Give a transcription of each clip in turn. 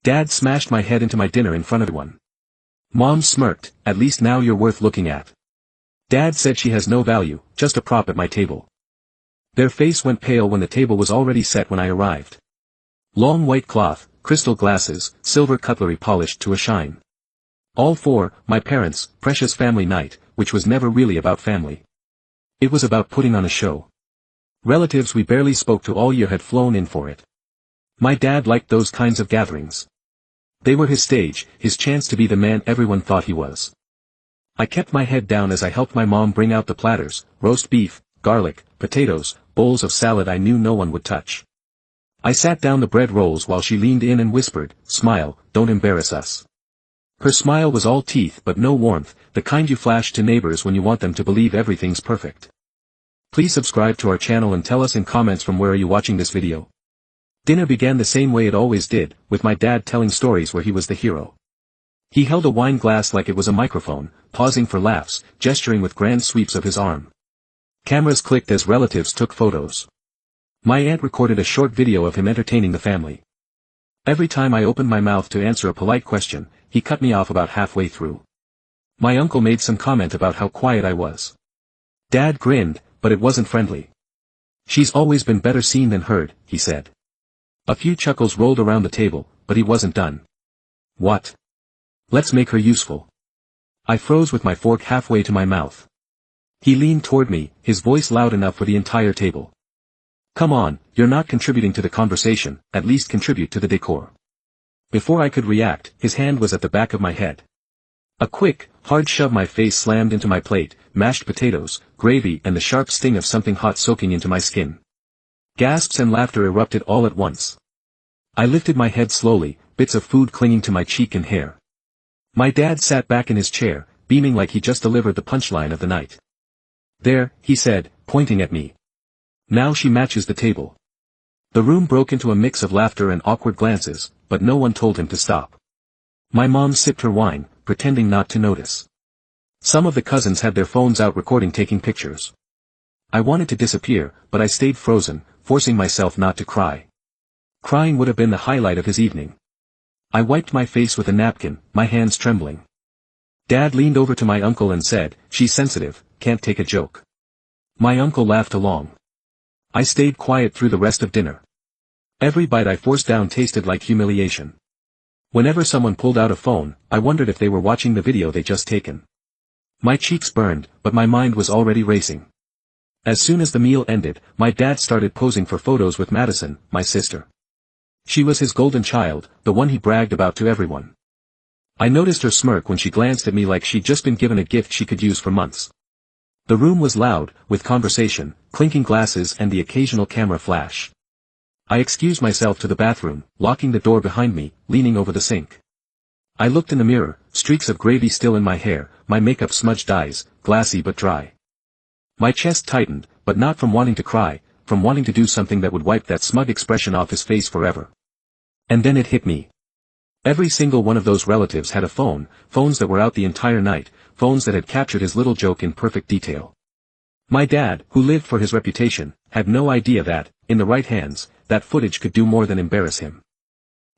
Dad smashed my head into my dinner in front of everyone. Mom smirked, "At least now you're worth looking at." Dad said she has no value, just a prop at my table. Their face went pale when the table was already set when I arrived. Long white cloth, crystal glasses, silver cutlery polished to a shine. All for my parents' precious family night, which was never really about family. It was about putting on a show. Relatives we barely spoke to all year had flown in for it. My dad liked those kinds of gatherings. They were his stage, his chance to be the man everyone thought he was. I kept my head down as I helped my mom bring out the platters, roast beef, garlic, potatoes, bowls of salad I knew no one would touch. I sat down the bread rolls while she leaned in and whispered, "Smile, don't embarrass us." Her smile was all teeth but no warmth, the kind you flash to neighbors when you want them to believe everything's perfect. Please subscribe to our channel and tell us in comments from where are you watching this video. Dinner began the same way it always did, with my dad telling stories where he was the hero. He held a wine glass like it was a microphone, pausing for laughs, gesturing with grand sweeps of his arm. Cameras clicked as relatives took photos. My aunt recorded a short video of him entertaining the family. Every time I opened my mouth to answer a polite question, he cut me off about halfway through. My uncle made some comment about how quiet I was. Dad grinned, but it wasn't friendly. "She's always been better seen than heard," he said. A few chuckles rolled around the table, but he wasn't done. "What? Let's make her useful." I froze with my fork halfway to my mouth. He leaned toward me, his voice loud enough for the entire table. "Come on, you're not contributing to the conversation, at least contribute to the decor." Before I could react, his hand was at the back of my head. A quick, hard shove, my face slammed into my plate, mashed potatoes, gravy and the sharp sting of something hot soaking into my skin. Gasps and laughter erupted all at once. I lifted my head slowly, bits of food clinging to my cheek and hair. My dad sat back in his chair, beaming like he just delivered the punchline of the night. "There," he said, pointing at me. "Now she matches the table." The room broke into a mix of laughter and awkward glances, but no one told him to stop. My mom sipped her wine, pretending not to notice. Some of the cousins had their phones out recording, taking pictures. I wanted to disappear, but I stayed frozen, forcing myself not to cry. Crying would have been the highlight of his evening. I wiped my face with a napkin, my hands trembling. Dad leaned over to my uncle and said, "She's sensitive, can't take a joke." My uncle laughed along. I stayed quiet through the rest of dinner. Every bite I forced down tasted like humiliation. Whenever someone pulled out a phone, I wondered if they were watching the video they'd just taken. My cheeks burned, but my mind was already racing. As soon as the meal ended, my dad started posing for photos with Madison, my sister. She was his golden child, the one he bragged about to everyone. I noticed her smirk when she glanced at me like she'd just been given a gift she could use for months. The room was loud, with conversation, clinking glasses and the occasional camera flash. I excused myself to the bathroom, locking the door behind me, leaning over the sink. I looked in the mirror, streaks of gravy still in my hair, my makeup smudged eyes, glassy but dry. My chest tightened, but not from wanting to cry, from wanting to do something that would wipe that smug expression off his face forever. And then it hit me. Every single one of those relatives had a phone, phones that were out the entire night, phones that had captured his little joke in perfect detail. My dad, who lived for his reputation, had no idea that, in the right hands, that footage could do more than embarrass him.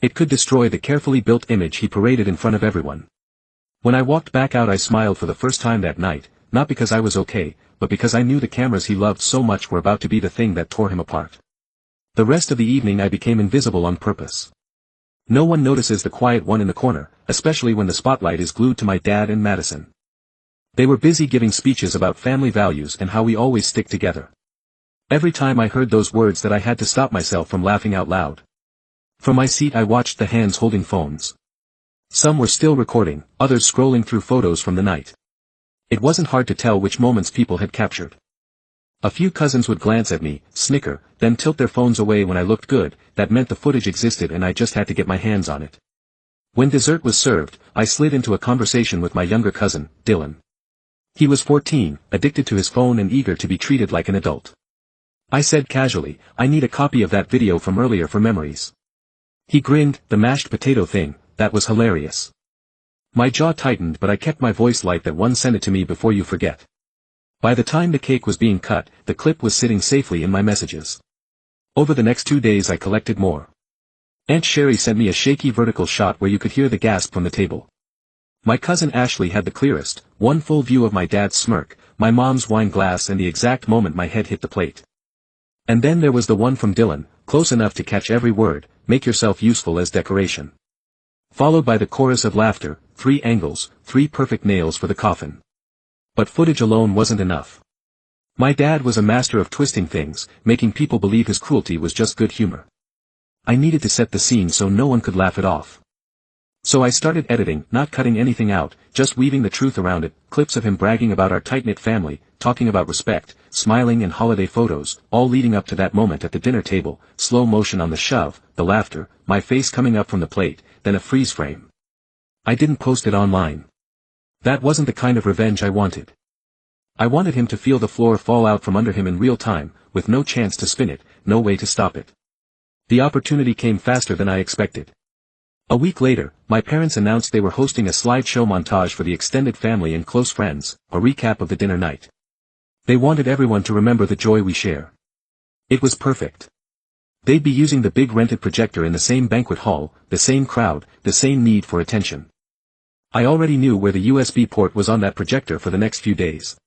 It could destroy the carefully built image he paraded in front of everyone. When I walked back out, I smiled for the first time that night, not because I was okay, but because I knew the cameras he loved so much were about to be the thing that tore him apart. The rest of the evening I became invisible on purpose. No one notices the quiet one in the corner, especially when the spotlight is glued to my dad and Madison. They were busy giving speeches about family values and how we always stick together. Every time I heard those words that I had to stop myself from laughing out loud. From my seat I watched the hands holding phones. Some were still recording, others scrolling through photos from the night. It wasn't hard to tell which moments people had captured. A few cousins would glance at me, snicker, then tilt their phones away when I looked good. That meant the footage existed and I just had to get my hands on it. When dessert was served, I slid into a conversation with my younger cousin, Dylan. He was 14, addicted to his phone and eager to be treated like an adult. I said casually, "I need a copy of that video from earlier for memories." He grinned, "The mashed potato thing, that was hilarious." My jaw tightened, but I kept my voice light. "That one, send it to me before you forget." By the time the cake was being cut, the clip was sitting safely in my messages. Over the next 2 days I collected more. Aunt Sherry sent me a shaky vertical shot where you could hear the gasp from the table. My cousin Ashley had the clearest, one full view of my dad's smirk, my mom's wine glass and the exact moment my head hit the plate. And then there was the one from Dylan, close enough to catch every word, make yourself useful as decoration. Followed by the chorus of laughter, 3 angles, 3 perfect nails for the coffin. But footage alone wasn't enough. My dad was a master of twisting things, making people believe his cruelty was just good humor. I needed to set the scene so no one could laugh it off. So I started editing, not cutting anything out, just weaving the truth around it, clips of him bragging about our tight-knit family, talking about respect, smiling and holiday photos, all leading up to that moment at the dinner table, slow motion on the shove, the laughter, my face coming up from the plate, then a freeze frame. I didn't post it online. That wasn't the kind of revenge I wanted. I wanted him to feel the floor fall out from under him in real time, with no chance to spin it, no way to stop it. The opportunity came faster than I expected. A week later, my parents announced they were hosting a slideshow montage for the extended family and close friends, a recap of the dinner night. They wanted everyone to remember the joy we share. It was perfect. They'd be using the big rented projector in the same banquet hall, the same crowd, the same need for attention. I already knew where the USB port was on that projector for the next few days.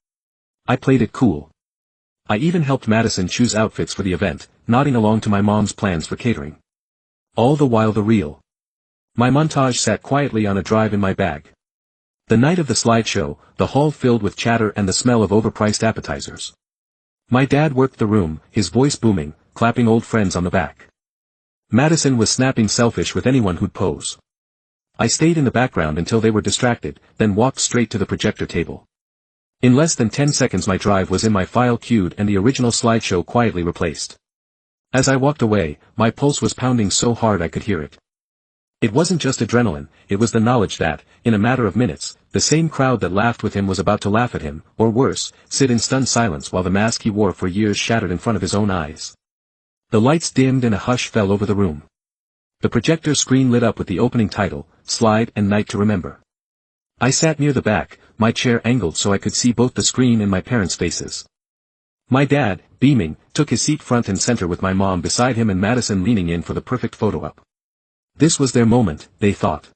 I played it cool. I even helped Madison choose outfits for the event, nodding along to my mom's plans for catering. All the while my montage sat quietly on a drive in my bag. The night of the slideshow, the hall filled with chatter and the smell of overpriced appetizers. My dad worked the room, his voice booming, clapping old friends on the back. Madison was snapping selfish with anyone who'd pose. I stayed in the background until they were distracted, then walked straight to the projector table. In less than 10 seconds my drive was in my file queued and the original slideshow quietly replaced. As I walked away, my pulse was pounding so hard I could hear it. It wasn't just adrenaline, it was the knowledge that, in a matter of minutes, the same crowd that laughed with him was about to laugh at him, or worse, sit in stunned silence while the mask he wore for years shattered in front of his own eyes. The lights dimmed and a hush fell over the room. The projector screen lit up with the opening title, Slide and Night to Remember. I sat near the back, my chair angled so I could see both the screen and my parents' faces. My dad, beaming, took his seat front and center with my mom beside him and Madison leaning in for the perfect photo-op. This was their moment, they thought.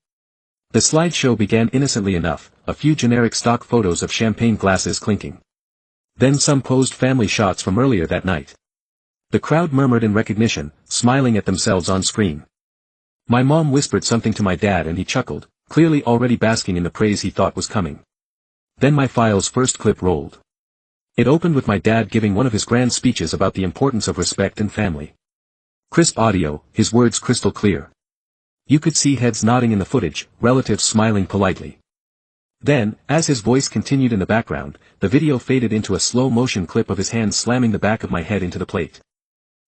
The slideshow began innocently enough, a few generic stock photos of champagne glasses clinking. Then some posed family shots from earlier that night. The crowd murmured in recognition, smiling at themselves on screen. My mom whispered something to my dad and he chuckled, clearly already basking in the praise he thought was coming. Then my file's first clip rolled. It opened with my dad giving one of his grand speeches about the importance of respect and family. Crisp audio, his words crystal clear. You could see heads nodding in the footage, relatives smiling politely. Then, as his voice continued in the background, the video faded into a slow-motion clip of his hand slamming the back of my head into the plate.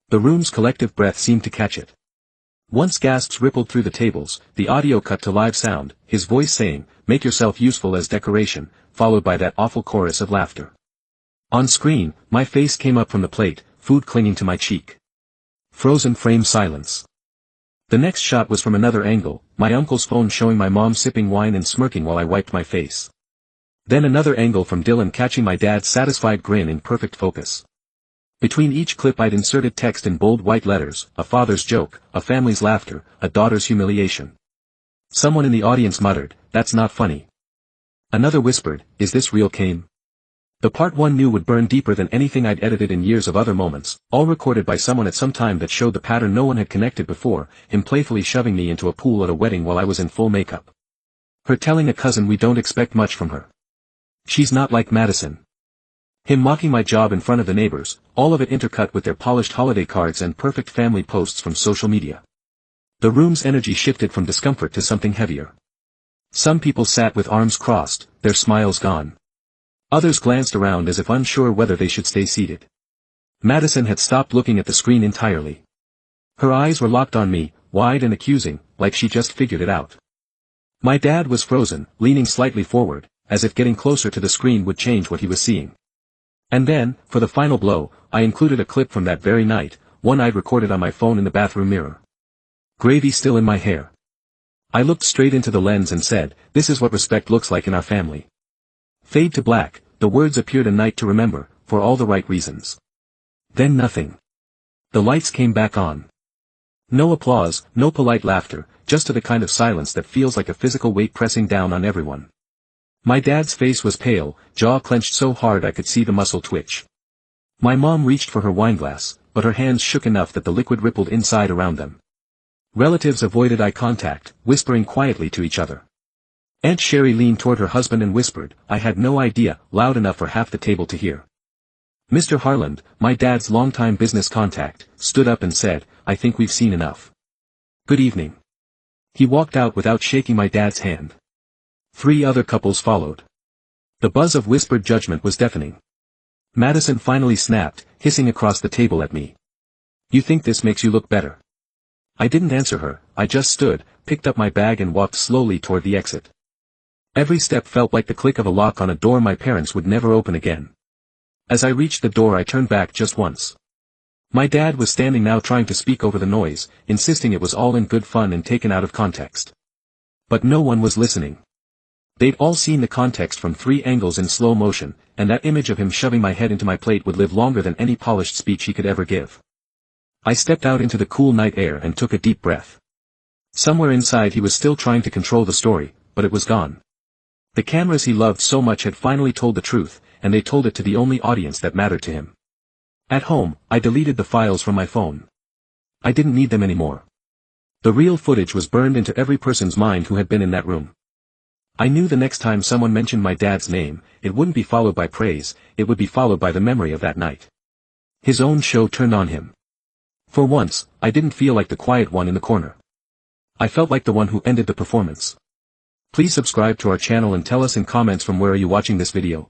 The room's collective breath seemed to catch it. Once gasps rippled through the tables, the audio cut to live sound, his voice saying, "Make yourself useful as decoration," followed by that awful chorus of laughter. On screen, my face came up from the plate, food clinging to my cheek. Frozen frame silence. The next shot was from another angle, my uncle's phone showing my mom sipping wine and smirking while I wiped my face. Then another angle from Dylan catching my dad's satisfied grin in perfect focus. Between each clip I'd inserted text in bold white letters, a father's joke, a family's laughter, a daughter's humiliation. Someone in the audience muttered, "That's not funny." Another whispered, "Is this real Kane?" The part one knew would burn deeper than anything I'd edited in years of other moments, all recorded by someone at some time that showed the pattern no one had connected before, him playfully shoving me into a pool at a wedding while I was in full makeup. Her telling a cousin we don't expect much from her. She's not like Madison. Him mocking my job in front of the neighbors, all of it intercut with their polished holiday cards and perfect family posts from social media. The room's energy shifted from discomfort to something heavier. Some people sat with arms crossed, their smiles gone. Others glanced around as if unsure whether they should stay seated. Madison had stopped looking at the screen entirely. Her eyes were locked on me, wide and accusing, like she just figured it out. My dad was frozen, leaning slightly forward, as if getting closer to the screen would change what he was seeing. And then, for the final blow, I included a clip from that very night, one I'd recorded on my phone in the bathroom mirror. Gravy still in my hair. I looked straight into the lens and said, "This is what respect looks like in our family." Fade to black, the words appeared, "A night to remember, for all the right reasons." Then nothing. The lights came back on. No applause, no polite laughter, just the kind of silence that feels like a physical weight pressing down on everyone. My dad's face was pale, jaw clenched so hard I could see the muscle twitch. My mom reached for her wineglass, but her hands shook enough that the liquid rippled inside around them. Relatives avoided eye contact, whispering quietly to each other. Aunt Sherry leaned toward her husband and whispered, "I had no idea," loud enough for half the table to hear. Mr. Harland, my dad's longtime business contact, stood up and said, "I think we've seen enough. Good evening." He walked out without shaking my dad's hand. 3 other couples followed. The buzz of whispered judgment was deafening. Madison finally snapped, hissing across the table at me. "You think this makes you look better?" I didn't answer her, I just stood, picked up my bag and walked slowly toward the exit. Every step felt like the click of a lock on a door my parents would never open again. As I reached the door I turned back just once. My dad was standing now trying to speak over the noise, insisting it was all in good fun and taken out of context. But no one was listening. They'd all seen the context from 3 angles in slow motion, and that image of him shoving my head into my plate would live longer than any polished speech he could ever give. I stepped out into the cool night air and took a deep breath. Somewhere inside he was still trying to control the story, but it was gone. The cameras he loved so much had finally told the truth, and they told it to the only audience that mattered to him. At home, I deleted the files from my phone. I didn't need them anymore. The real footage was burned into every person's mind who had been in that room. I knew the next time someone mentioned my dad's name, it wouldn't be followed by praise, it would be followed by the memory of that night. His own show turned on him. For once, I didn't feel like the quiet one in the corner. I felt like the one who ended the performance. Please subscribe to our channel and tell us in comments from where are you watching this video.